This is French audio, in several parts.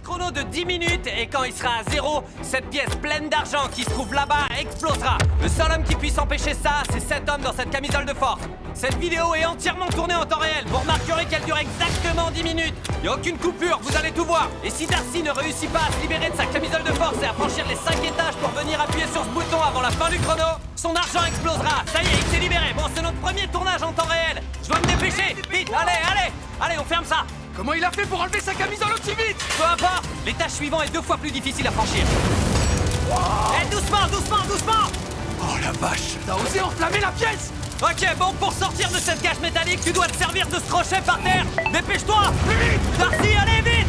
chrono de 10 minutes et quand il sera à 0, cette pièce pleine d'argent qui se trouve là-bas explosera. Le seul homme qui puisse empêcher ça, c'est cet homme dans cette camisole de force. Cette vidéo est entièrement tournée en temps réel. Vous remarquerez qu'elle dure exactement 10 minutes. Il n'y a aucune coupure, vous allez tout voir. Et si Darcy ne réussit pas à se libérer de sa camisole de force et à franchir les 5 étages pour venir appuyer sur ce bouton avant la fin du chrono, son argent explosera. Ça y est, il s'est libéré. Bon, c'est notre premier tournage en temps réel. Je dois me dépêcher. Vite, allez, on ferme ça. Comment il a fait pour enlever sa camisole aussi vite? Peu importe, l'étage suivant est 2 fois plus difficile à franchir. Eh, doucement. Oh la vache! T'as osé enflammer la pièce! Ok, bon, pour sortir de cette cage métallique, tu dois te servir de ce crochet par terre. Dépêche-toi. Plus vite! Darcy, allez, vite.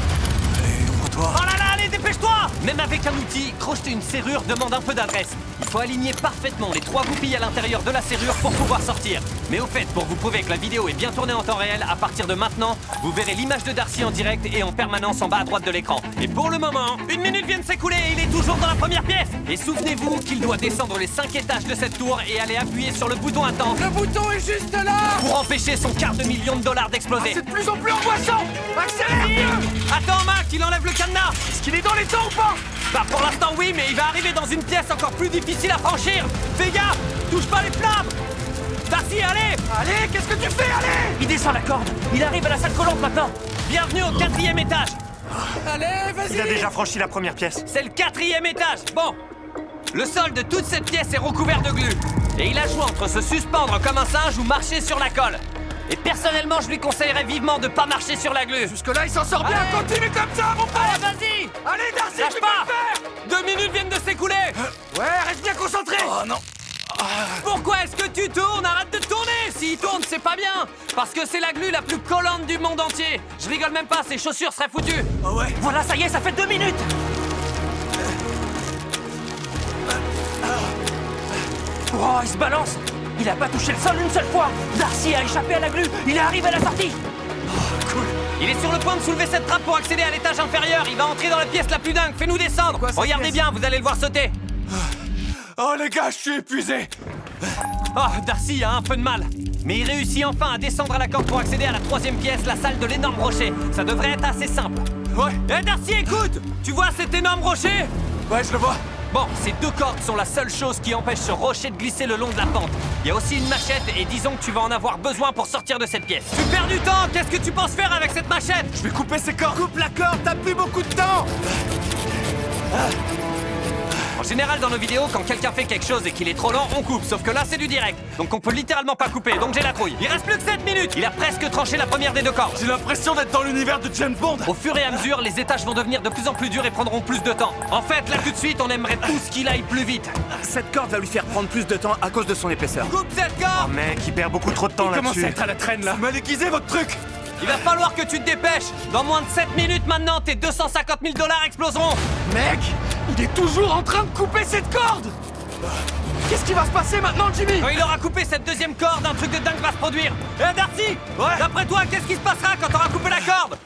Allez, ouvre-toi! Oh là là, allez, dépêche-toi. Même avec un outil, crocheter une serrure demande un peu d'adresse. Il faut aligner parfaitement les 3 goupilles à l'intérieur de la serrure pour pouvoir sortir. Mais au fait, pour vous prouver que la vidéo est bien tournée en temps réel, à partir de maintenant, vous verrez l'image de Darcy en direct et en permanence en bas à droite de l'écran. Et pour le moment, 1 minute vient de s'écouler et il est toujours dans la première pièce. Et souvenez-vous qu'il doit descendre les 5 étages de cette tour et aller appuyer sur le bouton attendre Le bouton est juste là! pour empêcher son $250 d'exploser. C'est de plus en plus angoissant! Accélère mieux! Attends, Mac, il enlève le cadenas. Est-ce qu'il est dans les temps ou pas? Bah pour l'instant oui, mais il va arriver dans une pièce encore plus difficile à franchir. Fais gaffe, touche pas les flammes. Darcy, allez. Allez, qu'est-ce que tu fais? Allez! Il descend la corde, il arrive à la salle collante maintenant. Bienvenue au 4e étage. Allez, vas-y! Il a déjà franchi la première pièce. C'est le 4e étage. Bon, le sol de toute cette pièce est recouvert de glu. Et il a joué entre se suspendre comme un singe ou marcher sur la colle. Et personnellement, je lui conseillerais vivement de pas marcher sur la glu. Jusque-là, il s'en sort bien! Allez. Continue comme ça, mon pote! Allez, vas-y. Allez, Darcy, Lâche tu peux pas. le faire! 2 minutes viennent de s'écouler. Ouais, reste bien concentré! Oh non! Pourquoi est-ce que tu tournes? Arrête de tourner! S'il tourne, c'est pas bien! Parce que c'est la glu la plus collante du monde entier! Je rigole même pas, ses chaussures seraient foutues! Oh ouais? Voilà, ça y est, ça fait 2 minutes! Oh, il se balance! Il a pas touché le sol une seule fois! Darcy a échappé à la glu! Il est arrivé à la sortie! Cool! Il est sur le point de soulever cette trappe pour accéder à l'étage inférieur! Il va entrer dans la pièce la plus dingue! Fais-nous descendre! Quoi, cette Regardez pièce? bien, vous allez le voir sauter! Oh les gars, je suis épuisé! Oh, Darcy a un peu de mal. Mais il réussit enfin à descendre à la corde pour accéder à la 3e pièce, la salle de l'énorme rocher. Ça devrait être assez simple. Ouais! Eh Darcy, écoute! Tu vois cet énorme rocher? Ouais, je le vois! Bon, ces 2 cordes sont la seule chose qui empêche ce rocher de glisser le long de la pente. Il y a aussi une machette et disons que tu vas en avoir besoin pour sortir de cette pièce. Tu perds du temps! Qu'est-ce que tu penses faire avec cette machette? Je vais couper ses cordes! Coupe la corde, t'as plus beaucoup de temps! En général, dans nos vidéos, quand quelqu'un fait quelque chose et qu'il est trop lent, on coupe. Sauf que là, c'est du direct. Donc on peut littéralement pas couper, donc j'ai la trouille. Il reste plus que 7 minutes! Il a presque tranché la première des 2 cordes. J'ai l'impression d'être dans l'univers de James Bond! Au fur et à mesure, les étages vont devenir de plus en plus durs et prendront plus de temps. En fait, là tout de suite, on aimerait tous qu'il aille plus vite. Cette corde va lui faire prendre plus de temps à cause de son épaisseur. Coupe cette Oh corde! mec, il perd beaucoup trop de temps Il commence à là-dessus. être à la traîne là! Mal aiguisé votre truc! Il va falloir que tu te dépêches. Dans moins de 7 minutes maintenant, tes $250 000 exploseront. Mec! Il est toujours en train de couper cette corde! Qu'est-ce qui va se passer maintenant, Jimmy? Quand il aura coupé cette 2e corde, un truc de dingue va se produire. Eh Darcy! Ouais? D'après toi, qu'est-ce qui se passera quand t'auras coupé la corde?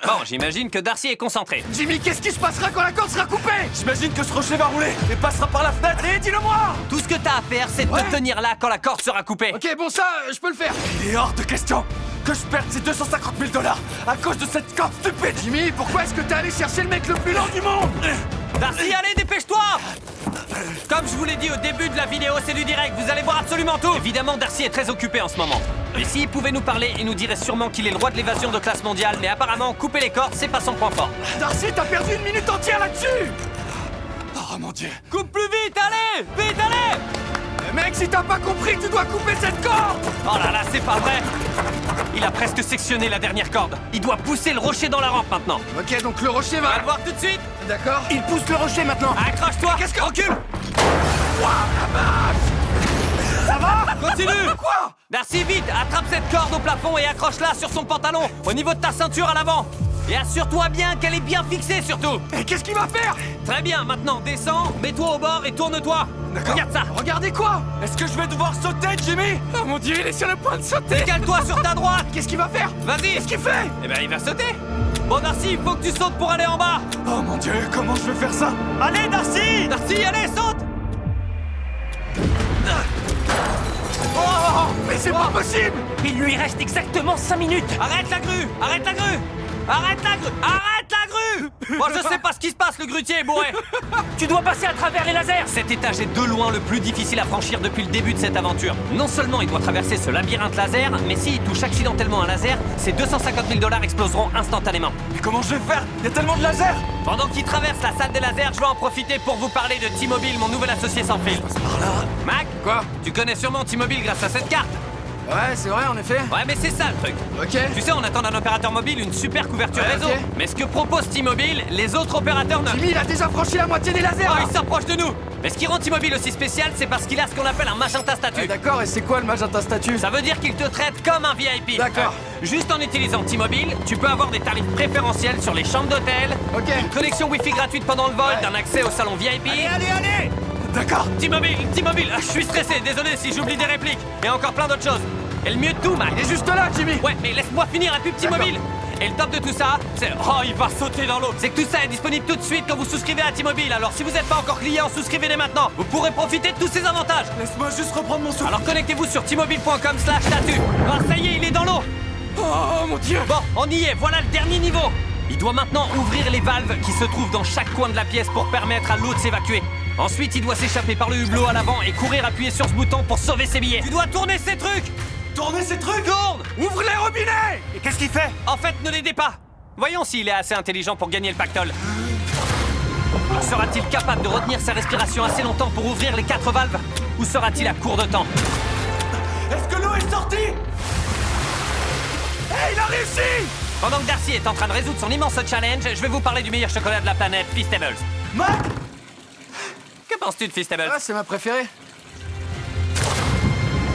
Bon, j'imagine que Darcy est concentré. Jimmy, qu'est-ce qui se passera quand la corde sera coupée? J'imagine que ce rocher va rouler et passera par la fenêtre. Allez, dis-le-moi! Tout ce que t'as à faire, c'est de Ouais. te tenir là quand la corde sera coupée. Ok, bon ça, je peux le faire. Il est hors de question que je perde ces $250 000 à cause de cette corde stupide. Jimmy, pourquoi est-ce que t'es allé chercher le mec le plus lent du monde? Darcy, allez, dépêche-toi! Comme je vous l'ai dit au début de la vidéo, c'est du direct, vous allez voir absolument tout! Évidemment, Darcy est très occupé en ce moment. Et s'il pouvait nous parler, il nous dirait sûrement qu'il est le roi de l'évasion de classe mondiale, mais apparemment, couper les cordes, c'est pas son point fort. Darcy, t'as perdu 1 minute entière là-dessus! Oh mon dieu! Coupe plus vite, allez! Vite, allez! Mec, si t'as pas compris que tu dois couper cette corde! Oh là là, c'est pas vrai! Il a presque sectionné la dernière corde. Il doit pousser le rocher dans la rampe maintenant. Ok, donc le rocher On va va... le voir tout de suite! D'accord? Il pousse le rocher maintenant. Accroche-toi! Qu'est-ce que- Recule! Ça va? Continue! Quoi? Darcy, vite! Attrape cette corde au plafond et accroche-la sur son pantalon, au niveau de ta ceinture à l'avant! Et assure-toi bien qu'elle est bien fixée surtout! Et qu'est-ce qu'il va faire? Très bien, maintenant descends, mets-toi au bord et tourne-toi! D'accord. Regarde ça! Regardez quoi? Est-ce que je vais devoir sauter, Jimmy? Oh mon dieu, il est sur le point de sauter! Décale-toi sur ta droite! Qu'est-ce qu'il va faire? Vas-y! Qu'est-ce qu'il fait? Eh ben il va sauter! Bon Darcy, il faut que tu sautes pour aller en bas! Oh mon dieu, comment je vais faire ça? Allez Darcy! Darcy, allez, saute! Oh, mais c'est pas possible! Il lui reste exactement 5 minutes! Arrête la grue! Arrête la grue! Arrête la grue! Arrête la grue! Bon, je sais pas ce qui se passe, le grutier est bourré. Tu dois passer à travers les lasers. Cet étage est de loin le plus difficile à franchir depuis le début de cette aventure. Non seulement il doit traverser ce labyrinthe laser, mais s'il touche accidentellement un laser, ses 250 000 $ exploseront instantanément. Mais comment je vais faire? Il y a tellement de lasers! Pendant qu'il traverse la salle des lasers, je vais en profiter pour vous parler de T-Mobile, mon nouvel associé sans fil. Par là. Mac? Quoi? Tu connais sûrement T-Mobile grâce à cette carte. Ouais, c'est vrai, en effet. Ouais, mais c'est ça le truc. Ok. Tu sais, on attend d'un opérateur mobile une super couverture Ouais, réseau. ok. Mais ce que propose T-Mobile, les autres opérateurs ne... Jimmy, il a déjà franchi la moitié des lasers! Oh, là. il s'approche de nous. Mais ce qui rend T-Mobile aussi spécial, c'est parce qu'il a ce qu'on appelle un magenta statut. D'accord, et c'est quoi le magenta statut? Ça veut dire qu'il te traite comme un VIP. D'accord. Juste en utilisant T-Mobile, tu peux avoir des tarifs préférentiels sur les chambres d'hôtel, Ok. une connexion Wi-Fi gratuite pendant le vol, Ouais. d'un accès au salon VIP. Allez. D'accord. T-Mobile, T-Mobile, je suis stressé, désolé si j'oublie des répliques. Et encore plein d'autres choses. Et le mieux de tout, Mac. Il est juste là, Jimmy! Ouais, mais laisse-moi finir la pub T-Mobile. Et le top de tout ça, c'est... Oh, il va sauter dans l'eau. C'est que tout ça est disponible tout de suite quand vous souscrivez à T-Mobile. Alors si vous n'êtes pas encore client, souscrivez-les maintenant. Vous pourrez profiter de tous ces avantages. Laisse-moi juste reprendre mon souffle. Alors connectez-vous sur T-Mobile.com/statut. Ah, ça y est, il est dans l'eau. Oh mon dieu! Bon, on y est, voilà le dernier niveau. Il doit maintenant ouvrir les valves qui se trouvent dans chaque coin de la pièce pour permettre à l'eau de s'évacuer. Ensuite, il doit s'échapper par le hublot à l'avant et courir appuyer sur ce bouton pour sauver ses billets. Tu dois tourner ces trucs. Tournez ces trucs! Tourne. Ouvre les robinets! Et qu'est-ce qu'il fait? En fait, ne l'aidez pas. Voyons s'il est assez intelligent pour gagner le pactole. Sera-t-il capable de retenir sa respiration assez longtemps pour ouvrir les 4 valves? Ou sera-t-il à court de temps? Est-ce que l'eau est sortie? Hey, il a réussi! Pendant que Darcy est en train de résoudre son immense challenge, je vais vous parler du meilleur chocolat de la planète, Feastables. Mac! Que penses-tu de Feastables? Ah, c'est ma préférée.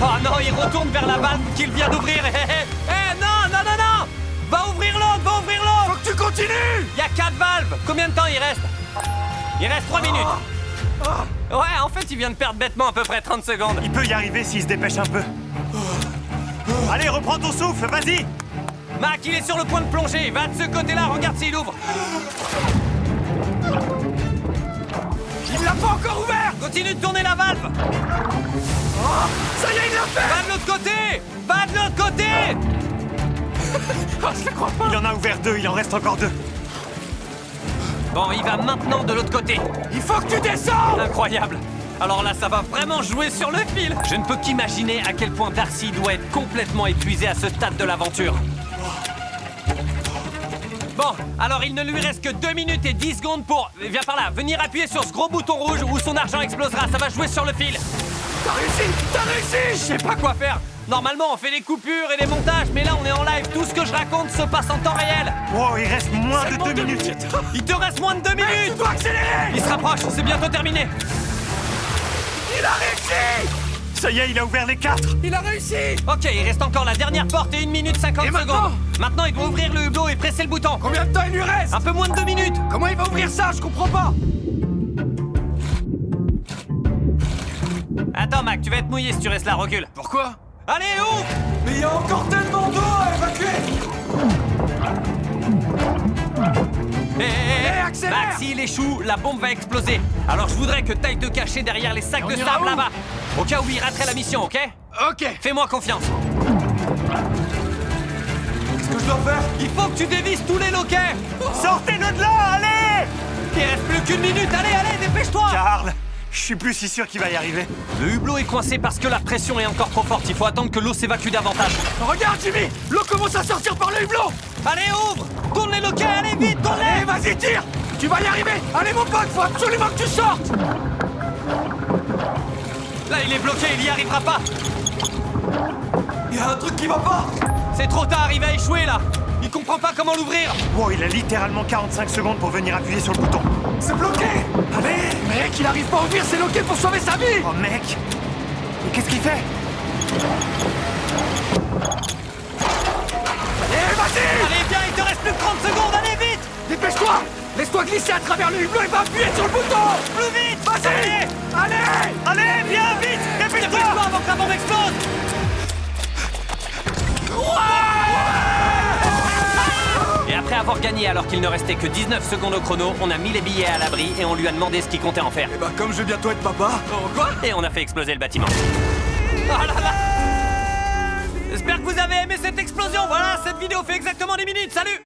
Oh non, il retourne vers la valve qu'il vient d'ouvrir. Non, non, non, non! Va ouvrir l'autre, va ouvrir Faut l'autre! que tu continues! Il y a 4 valves. Combien de temps il reste? Il reste 3 minutes. Ouais, en fait, il vient de perdre bêtement à peu près 30 secondes. Il peut y arriver s'il se dépêche un peu. Allez, reprends ton souffle, vas-y! Mac, il est sur le point de plonger. Va de ce côté-là, regarde s'il ouvre. Il l'a pas encore ouvert! Continue de tourner la valve. Ça y est, il l'a fait! Va de l'autre côté! Va de l'autre côté! Oh, je le crois pas! Il en a ouvert 2, il en reste encore 2. Bon, il va maintenant de l'autre côté. Il faut que tu descends! Incroyable. Alors là, ça va vraiment jouer sur le fil. Je ne peux qu'imaginer à quel point Darcy doit être complètement épuisé à ce stade de l'aventure. Bon, alors il ne lui reste que 2 minutes et 10 secondes pour... Viens par là, venir appuyer sur ce gros bouton rouge où son argent explosera. Ça va jouer sur le fil. T'as réussi! T'as réussi! Je sais pas quoi faire. Normalement, on fait les coupures et les montages, mais là, on est en live. Tout ce que je raconte se passe en temps réel. Wow, il reste moins de Seulement 2 minutes. Il te reste moins de 2 Tu minutes. dois accélérer! Il se rapproche, c'est bientôt terminé. Il a réussi! Ça y est, il a ouvert les 4. Il a réussi! Ok, il reste encore la dernière porte et 1 minute 50 Et maintenant secondes. Maintenant, il doit ouvrir le hublot et presser le bouton. Combien de temps il lui reste? Un peu moins de 2 minutes. Comment il va ouvrir ça? Je comprends pas! Attends, Mac, tu vas être mouillé si tu restes là, recule. Pourquoi? Allez, ouvre! Mais il y a encore tellement d'eau à évacuer! accélère! Mac, s'il échoue, la bombe va exploser. Alors je voudrais que t'ailles te cacher derrière les sacs Et on de ira sable où? là-bas. Au cas où il raterait la mission, ok? Ok! Fais-moi confiance. Qu'est-ce que je dois faire? Il faut que tu dévisses tous les loquets. Sortez-le de là, allez! Il reste plus qu'une minute. Allez, allez, dépêche-toi! Karl, je suis plus si sûr qu'il va y arriver. Le hublot est coincé parce que la pression est encore trop forte. Il faut attendre que l'eau s'évacue davantage. Regarde, Jimmy! L'eau commence à sortir par le hublot! Allez, ouvre! Tourne les loquets, allez vite, Allez, tourne-les! vas-y, tire! Tu vas y arriver! Allez, mon pote, faut absolument que tu sortes! Là, il est bloqué, il y arrivera pas. Il y a un truc qui va pas! C'est trop tard, il va échouer là. Il comprend pas comment l'ouvrir. Wow, il a littéralement 45 secondes pour venir appuyer sur le bouton. C'est bloqué! Allez! Mec, il arrive pas à ouvrir ses loquets pour sauver sa vie! Oh mec! Mais qu'est-ce qu'il fait? Allez, vas-y! Allez, viens, il te reste plus que 30 secondes, allez vite! Dépêche-toi! Laisse-toi glisser à travers le hublot et va appuyer sur le bouton! Plus vite! Vas-y! Allez! Allez, viens vite! Dépêche-toi Dépêche-toi! avant que la bombe explose! Et après avoir gagné alors qu'il ne restait que 19 secondes au chrono, on a mis les billets à l'abri et on lui a demandé ce qu'il comptait en faire. Eh bah, comme je vais bientôt être papa... Oh, quoi? Et on a fait exploser le bâtiment. Oh là là! J'espère que vous avez aimé cette explosion. Voilà, cette vidéo fait exactement 10 minutes. Salut!